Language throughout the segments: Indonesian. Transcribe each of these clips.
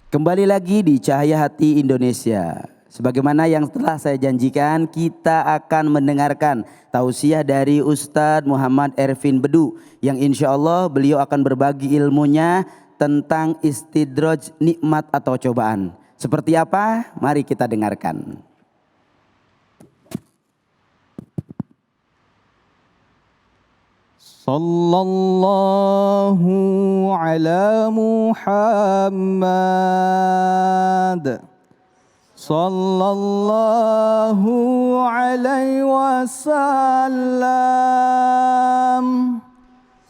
Kembali lagi di Cahaya Hati Indonesia. Sebagaimana yang telah saya janjikan, kita akan mendengarkan tausiah dari Ustadz Muhammad Ervin Bedu, yang insya Allah beliau akan berbagi ilmunya tentang istidraj nikmat atau cobaan. Seperti apa? Mari kita dengarkan. Sallallahu ala Muhammad Sallallahu alaihi wasallam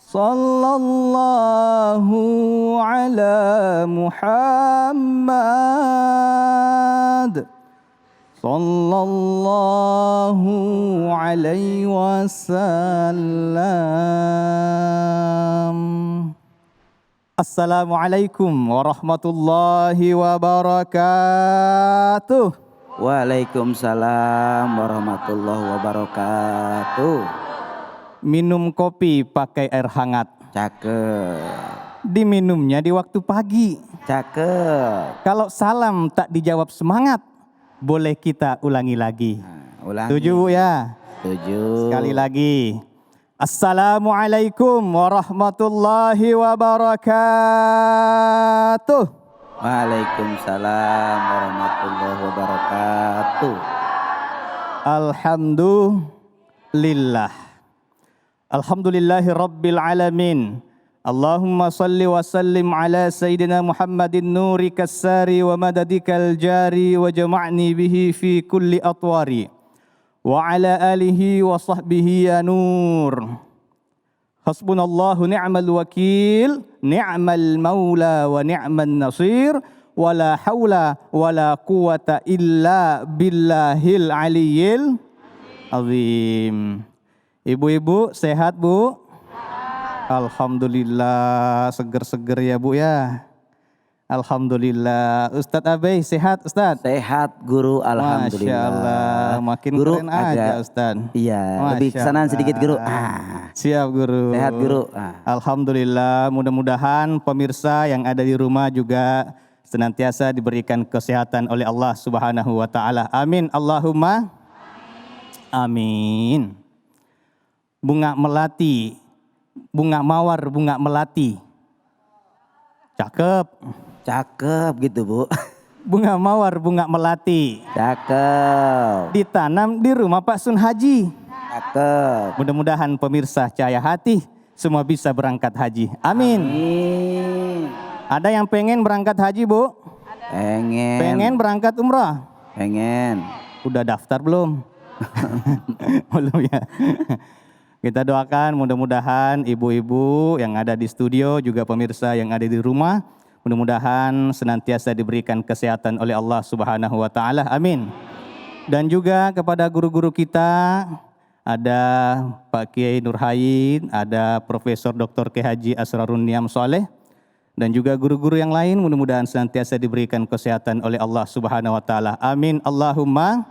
Sallallahu ala Muhammad Sallallahu alaihi wasallam. Assalamualaikum warahmatullahi wabarakatuh. Waalaikumsalam warahmatullahi wabarakatuh. Minum kopi pakai air hangat. Cakep. Diminumnya di waktu pagi. Cakep. Kalau salam tak dijawab semangat, boleh kita ulangi lagi. Ulangi. Setuju Bu ya? Setuju. Sekali lagi. Assalamualaikum warahmatullahi wabarakatuh. Waalaikumsalam warahmatullahi wabarakatuh. Alhamdulillah. Alhamdulillahi rabbil alamin. Allahumma salli wa sallim ala Sayyidina Muhammadin nuri kassari wa madadikal jari wa jama'ni bihi fi kulli atwari wa ala alihi wa sahbihi ya nur. Hasbunallahu ni'mal wakil, ni'mal maula wa ni'man nasir, wa la hawla wa la quwata illa billahil aliyyil azim. Ibu-ibu sehat Bu? Alhamdulillah, seger-seger ya Bu ya. Alhamdulillah. Ustadz Abai sehat Ustadz? Sehat Guru, alhamdulillah. Masya Allah, makin Guru keren aja Ustadz. Iya, lebih kesanaan sedikit Guru. Siap Guru. Sehat Guru. Alhamdulillah, mudah-mudahan pemirsa yang ada di rumah juga senantiasa diberikan kesehatan oleh Allah Subhanahu wa taala. Amin. Allahumma amin. Bunga melati, bunga mawar, bunga melati. Cakep. Cakep gitu Bu. Bunga mawar, bunga melati. Cakep. Ditanam di rumah Pak Sun Haji. Cakep. Mudah-mudahan pemirsa Cahaya Hati semua bisa berangkat haji. Amin. Amin. Ada yang pengen berangkat haji Bu? Pengen. Pengen berangkat umrah? Pengen. Udah daftar belum? Belum ya. Kita doakan mudah-mudahan ibu-ibu yang ada di studio juga pemirsa yang ada di rumah mudah-mudahan senantiasa diberikan kesehatan oleh Allah Subhanahu wa taala. Amin. Dan juga kepada guru-guru kita, ada Pak Kiai Nurhain, ada Profesor Dr. Kiai Haji Asrarun Niam Soleh, dan juga guru-guru yang lain mudah-mudahan senantiasa diberikan kesehatan oleh Allah Subhanahu wa taala. Amin. Allahumma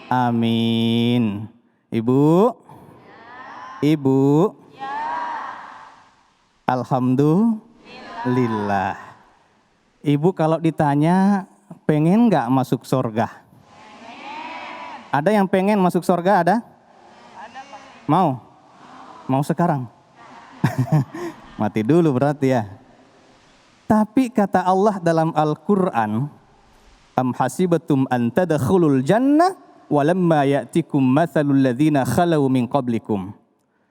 amin. Ibu, Alhamdulillah. Ibu kalau ditanya pengen nggak masuk surga? Ada yang pengen masuk surga ada? Mau? Mau sekarang? Mati dulu berarti ya. Tapi kata Allah dalam Al-Quran, am hasibatum an tadkhulul jannah walamma ya'tikum mathalul ladzina khalau min qablikum.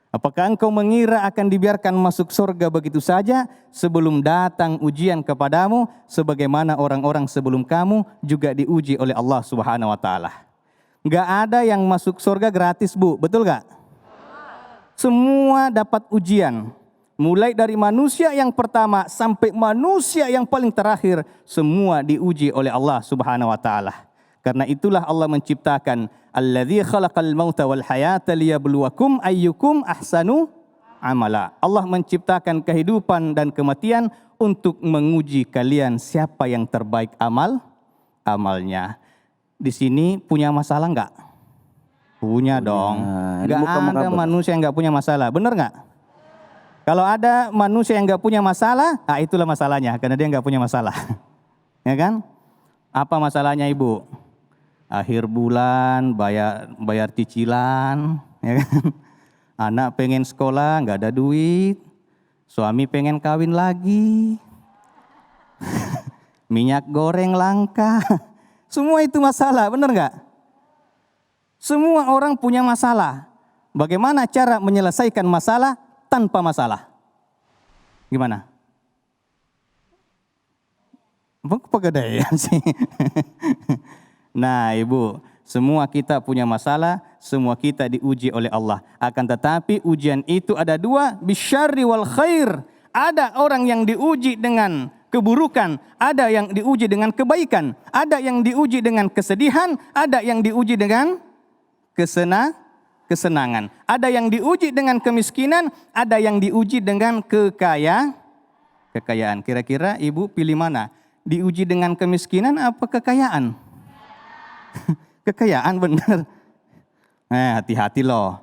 Apakah engkau mengira akan dibiarkan masuk surga begitu saja sebelum datang ujian kepadamu sebagaimana orang-orang sebelum kamu juga diuji oleh Allah Subhanahu wa taala. Enggak ada yang masuk surga gratis Bu, betul enggak? Semua dapat ujian. Mulai dari manusia yang pertama sampai manusia yang paling terakhir semua diuji oleh Allah Subhanahu wa taala. Karena itulah Allah menciptakan alladzi khalaqal mauta wal hayata liyabluwakum ayyukum ahsanu amala. Allah menciptakan kehidupan dan kematian untuk menguji kalian siapa yang terbaik amalnya. Di sini punya masalah enggak? Punya dong. Enggak ada manusia yang enggak punya masalah. Benar enggak? Kalau ada manusia yang enggak punya masalah, itulah masalahnya karena dia enggak punya masalah. Ya kan? Apa masalahnya ibu? Akhir bulan bayar cicilan, ya kan? Anak pengen sekolah nggak ada duit, suami pengen kawin lagi, minyak goreng langka, semua itu masalah, benar nggak? Semua orang punya masalah. Bagaimana cara menyelesaikan masalah tanpa masalah? Gimana? Pegadaian sih. Nah ibu, semua kita punya masalah, semua kita diuji oleh Allah. Akan tetapi ujian itu ada dua, bisyarri wal khair. Ada orang yang diuji dengan keburukan, ada yang diuji dengan kebaikan, ada yang diuji dengan kesedihan, ada yang diuji dengan kesenangan. Ada yang diuji dengan kemiskinan, ada yang diuji dengan kekayaan. Kira-kira ibu pilih mana? Diuji dengan kemiskinan apa kekayaan? Kekayaan benar. Nah, hati-hati loh.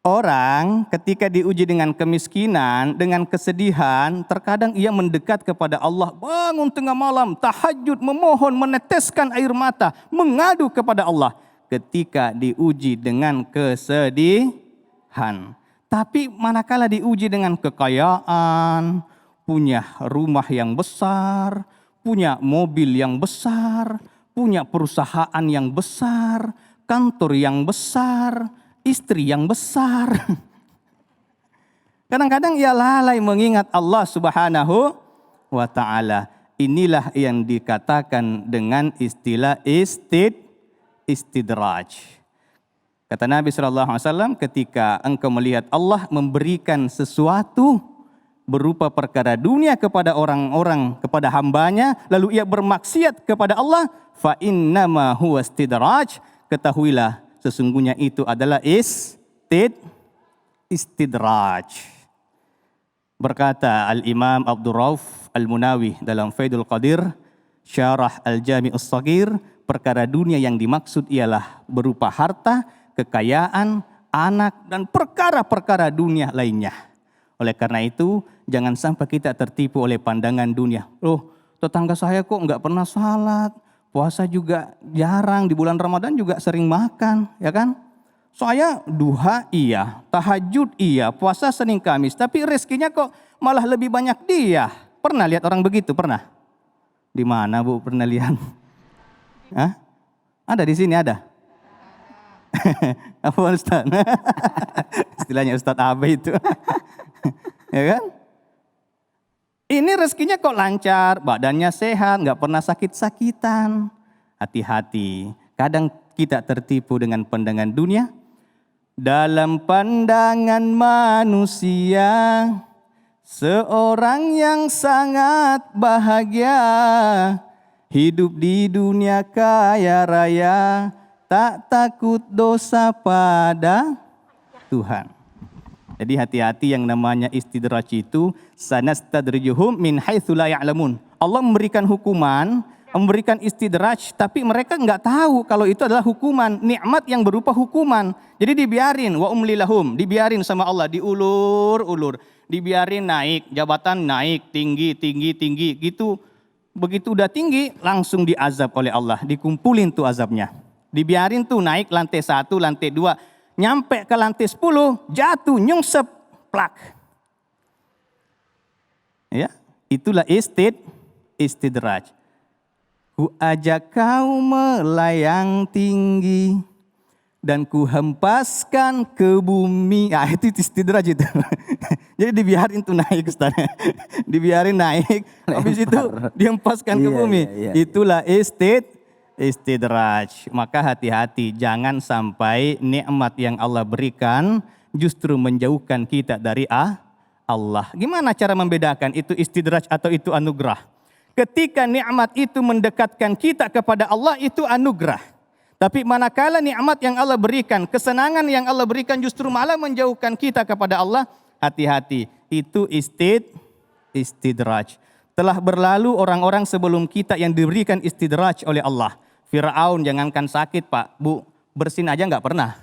Orang ketika diuji dengan kemiskinan, dengan kesedihan, terkadang ia mendekat kepada Allah, bangun tengah malam, tahajud, memohon, meneteskan air mata, mengadu kepada Allah. Ketika diuji dengan kesedihan. Tapi manakala diuji dengan kekayaan, punya rumah yang besar, punya mobil yang besar, punya perusahaan yang besar, kantor yang besar, istri yang besar. Kadang-kadang ia lalai mengingat Allah Subhanahu wa ta'ala. Inilah yang dikatakan dengan istilah istidraj. Kata Nabi SAW, ketika engkau melihat Allah memberikan sesuatu berupa perkara dunia kepada orang-orang, kepada hambanya, lalu ia bermaksiat kepada Allah, fa innama huwa istidraj, ketahuilah sesungguhnya itu adalah istidraj. Berkata Al-Imam Abdul Rauf Al-Munawi dalam Faidul Qadir, Syarah Al-Jami'us Shaghir, perkara dunia yang dimaksud ialah berupa harta, kekayaan, anak, dan perkara-perkara dunia lainnya. Oleh karena itu, jangan sampai kita tertipu oleh pandangan dunia. Loh, tetangga saya kok nggak pernah salat, puasa juga jarang, di bulan Ramadan juga sering makan, ya kan? Saya duha iya, tahajud iya, puasa Senin Kamis, tapi rezekinya kok malah lebih banyak dia. Pernah lihat orang begitu? Pernah? Di mana Bu pernah lihat? Hah? Ada di sini ada? Apa Ustaz? Istilahnya Ustaz Abe itu. Ya kan? Ini rezekinya kok lancar, badannya sehat, nggak pernah sakit-sakitan. Hati-hati, kadang kita tertipu dengan pandangan dunia. Dalam pandangan manusia, seorang yang sangat bahagia, hidup di dunia kaya raya, tak takut dosa pada Tuhan. Jadi hati-hati yang namanya istidraj itu, sanastadrijuhum min haitsu la ya'lamun. Allah memberikan hukuman, memberikan istidraj, tapi mereka enggak tahu kalau itu adalah hukuman, nikmat yang berupa hukuman. Jadi dibiarin, wa umlilahum, dibiarin sama Allah, diulur-ulur, dibiarin naik, jabatan naik, tinggi gitu. Begitu udah tinggi, langsung diazab oleh Allah, dikumpulin tuh azabnya. Dibiarin tuh naik lantai 1, lantai 2, nyampe ke lantai 10, jatuh, nyungsep, plak. Ya, itulah istidraj. Ku ajak kau melayang tinggi dan ku hempaskan ke bumi. Ah, itu istidraj itu. Jadi dibiarin tuh naik, Ustaz. Dibiarin naik, habis itu dihempaskan ke bumi. Itulah istidraj. Maka hati-hati, jangan sampai nikmat yang Allah berikan justru menjauhkan kita dari Allah. Gimana cara membedakan itu istidraj atau itu anugerah? Ketika nikmat itu mendekatkan kita kepada Allah, itu anugerah. Tapi manakala nikmat yang Allah berikan, kesenangan yang Allah berikan justru malah menjauhkan kita kepada Allah, hati-hati, itu istidraj. Telah berlalu orang-orang sebelum kita yang diberikan istidraj oleh Allah. Fir'aun jangankan sakit Pak, Bu, bersin aja nggak pernah.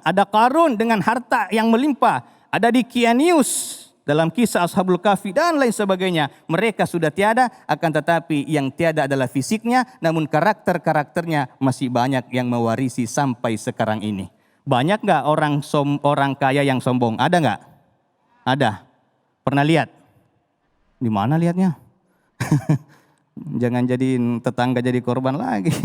Ada Qarun dengan harta yang melimpah, ada Dikianius dalam kisah Ashabul Kahfi dan lain sebagainya. Mereka sudah tiada, akan tetapi yang tiada adalah fisiknya, namun karakter-karakternya masih banyak yang mewarisi sampai sekarang ini. Banyak nggak orang kaya yang sombong? Ada nggak? Ada. Pernah lihat? Di mana lihatnya? Jangan jadiin tetangga jadi korban lagi.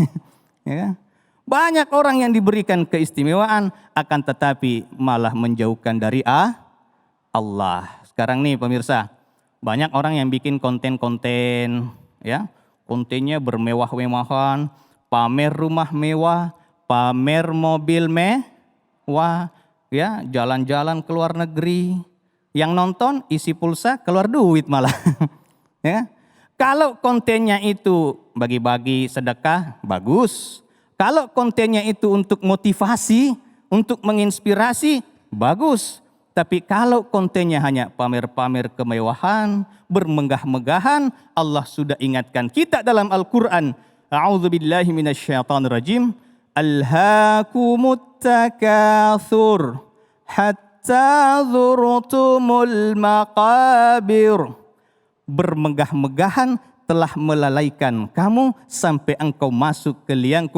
Ya kan? Banyak orang yang diberikan keistimewaan, akan tetapi malah menjauhkan dari Allah. Sekarang nih pemirsa, banyak orang yang bikin konten-konten, ya, kontennya bermewah-mewahan, pamer rumah mewah, pamer mobil mewah, ya, jalan-jalan ke luar negeri. Yang nonton isi pulsa keluar duit malah, ya. Kalau kontennya itu bagi-bagi sedekah, bagus. Kalau kontennya itu untuk motivasi, untuk menginspirasi, bagus. Tapi kalau kontennya hanya pamer-pamer kemewahan, bermegah-megahan, Allah sudah ingatkan kita dalam Al-Quran. A'udzubillahi minasyaitonirrajim. Alhaakumut takatsur hatta zurtumul maqabir. Bermegah-megahan telah melalaikan kamu sampai engkau masuk ke liang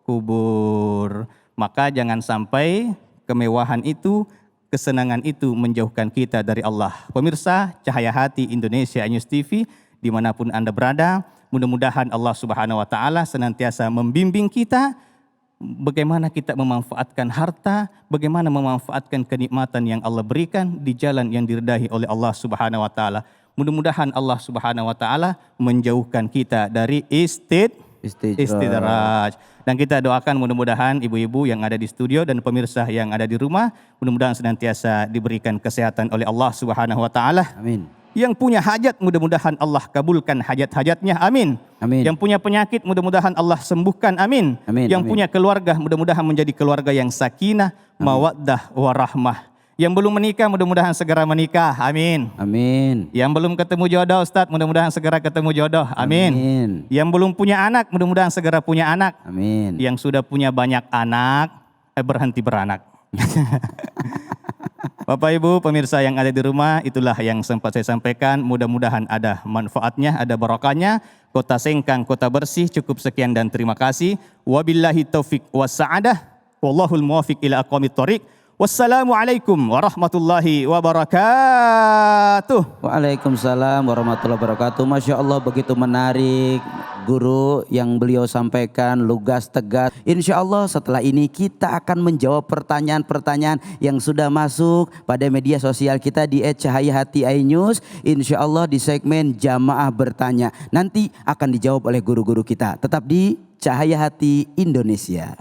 kubur. Maka jangan sampai kemewahan itu, kesenangan itu menjauhkan kita dari Allah. Pemirsa Cahaya Hati Indonesia News TV, dimanapun Anda berada, mudah-mudahan Allah Subhanahu Wa Taala senantiasa membimbing kita bagaimana kita memanfaatkan harta, bagaimana memanfaatkan kenikmatan yang Allah berikan di jalan yang diridai oleh Allah Subhanahu Wa Taala. Mudah-mudahan Allah Subhanahu Wa Taala menjauhkan kita dari istidraj. Dan kita doakan mudah-mudahan ibu-ibu yang ada di studio dan pemirsa yang ada di rumah, mudah-mudahan senantiasa diberikan kesehatan oleh Allah Subhanahu Wa Taala. Amin. Yang punya hajat mudah-mudahan Allah kabulkan hajat-hajatnya. Amin. Amin. Yang punya penyakit mudah-mudahan Allah sembuhkan. Amin. Amin. Yang Amin. punya keluarga mudah-mudahan menjadi keluarga yang sakinah, mawaddah, warahmah. Yang belum menikah mudah-mudahan segera menikah. Amin. Amin. Yang belum ketemu jodoh Ustadz mudah-mudahan segera ketemu jodoh. Amin. Amin. Yang belum punya anak mudah-mudahan segera punya anak. Amin. Yang sudah punya banyak anak berhenti beranak. Bapak Ibu pemirsa yang ada di rumah, itulah yang sempat saya sampaikan. Mudah-mudahan ada manfaatnya, ada barokahnya. Kota Sengkang, kota bersih. Cukup sekian dan terima kasih. Wabillahi taufik wassa'adah. Wallahul muwafiq ila aqwamit thoriq. Wassalamualaikum warahmatullahi wabarakatuh. Waalaikumsalam warahmatullahi wabarakatuh. Masya Allah, begitu menarik guru yang beliau sampaikan, lugas, tegas. Insya Allah setelah ini kita akan menjawab pertanyaan-pertanyaan yang sudah masuk pada media sosial kita di @cahayahati iNews. Insya Allah di segmen Jamaah Bertanya nanti akan dijawab oleh guru-guru kita. Tetap di Cahaya Hati Indonesia.